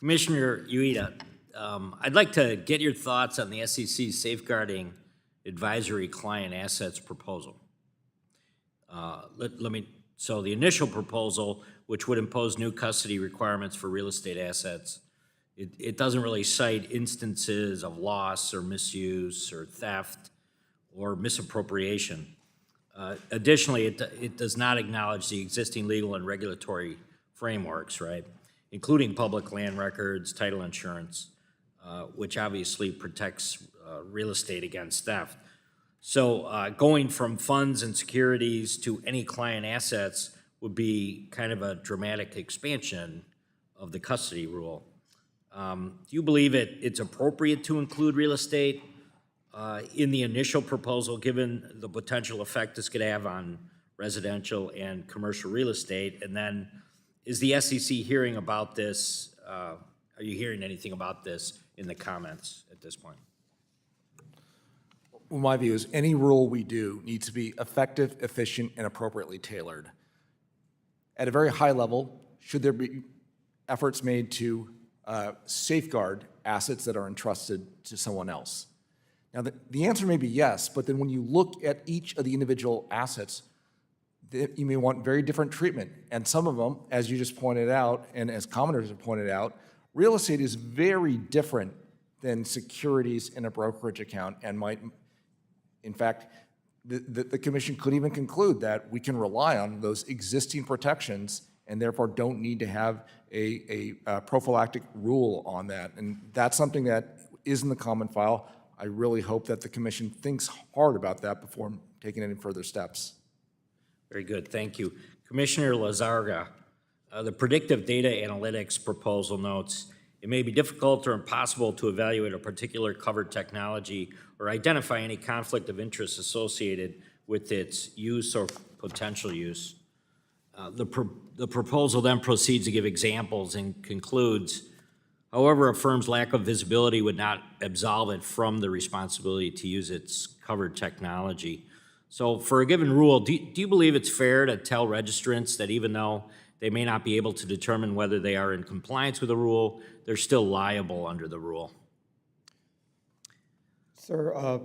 Commissioner Ueda, I'd like to get your thoughts on the SEC's Safeguarding Advisory Client Assets proposal. So the initial proposal, which would impose new custody requirements for real estate assets, it doesn't really cite instances of loss or misuse or theft or misappropriation. Additionally, it does not acknowledge the existing legal and regulatory frameworks, right, including public land records, title insurance, which obviously protects real estate against theft. So going from funds and securities to any client assets would be kind of a dramatic expansion of the custody rule. Do you believe it's appropriate to include real estate in the initial proposal, given the potential effect this could have on residential and commercial real estate? And then is the SEC hearing about this? Are you hearing anything about this in the comments at this point? Well, my view is any rule we do needs to be effective, efficient, and appropriately tailored. At a very high level, should there be efforts made to safeguard assets that are entrusted to someone else? Now, the answer may be yes, but then when you look at each of the individual assets, you may want very different treatment. And some of them, as you just pointed out, and as commenters have pointed out, real estate is very different than securities in a brokerage account and might, in fact, the commission could even conclude that we can rely on those existing protections and therefore don't need to have a prophylactic rule on that. And that's something that is in the common file. I really hope that the commission thinks hard about that before taking any further steps. Very good, thank you. Commissioner Lazarga, the predictive data analytics proposal notes, it may be difficult or impossible to evaluate a particular covered technology or identify any conflict of interest associated with its use or potential use. The proposal then proceeds to give examples and concludes, however, a firm's lack of visibility would not absolve it from the responsibility to use its covered technology. So for a given rule, do you believe it's fair to tell registrants that even though they may not be able to determine whether they are in compliance with the rule, they're still liable under the rule? Sir,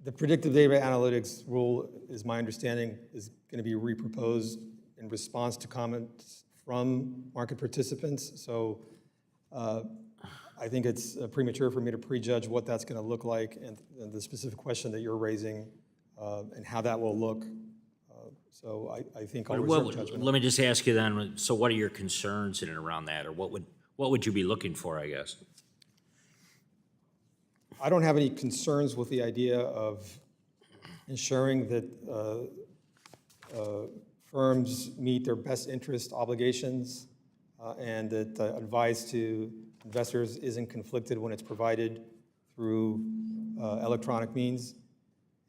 the predictive data analytics rule, is my understanding, is going to be reproposed in response to comments from market participants. So I think it's premature for me to prejudge what that's going to look like and the specific question that you're raising and how that will look. So I think I'll reserve judgment. Let me just ask you then, so what are your concerns in and around that, or what would you be looking for, I guess? I don't have any concerns with the idea of ensuring that firms meet their best interest obligations and that advice to investors isn't conflicted when it's provided through electronic means.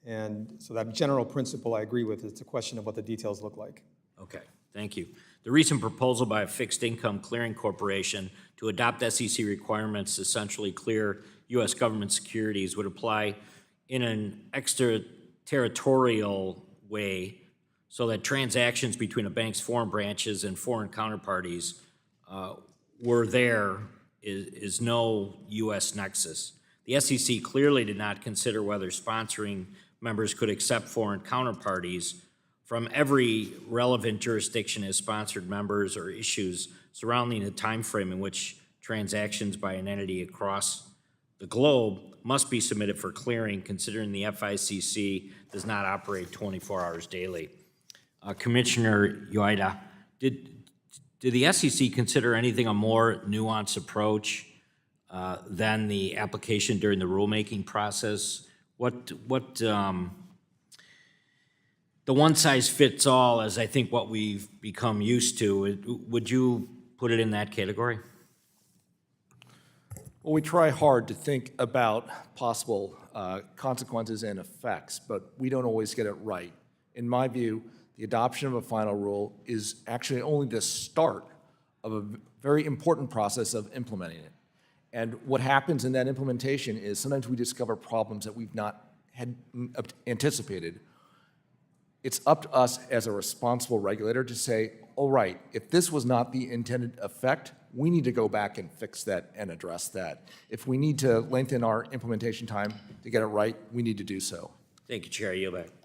And so that general principle I agree with. It's a question of what the details look like. Okay, thank you. The recent proposal by a fixed income clearing corporation to adopt SEC requirements to essentially clear U.S. government securities would apply in an extraterritorial way so that transactions between a bank's foreign branches and foreign counterparties were there is no U.S. nexus. The SEC clearly did not consider whether sponsoring members could accept foreign counterparties from every relevant jurisdiction as sponsored members or issues surrounding the time frame in which transactions by an entity across the globe must be submitted for clearing, considering the FICC does not operate 24 hours daily. Commissioner Ueda, did the SEC consider anything a more nuanced approach than the application during the rulemaking process? What the one-size-fits-all is, I think, what we've become used to. Would you put it in that category? Well, we try hard to think about possible consequences and effects, but we don't always get it right. In my view, the adoption of a final rule is actually only the start of a very important process of implementing it. And what happens in that implementation is sometimes we discover problems that we've not had anticipated. it's up to us as a responsible regulator to say, all right, if this was not the intended effect, we need to go back and fix that and address that. If we need to lengthen our implementation time to get it right, we need to do so. Thank you, Chair. I yield back.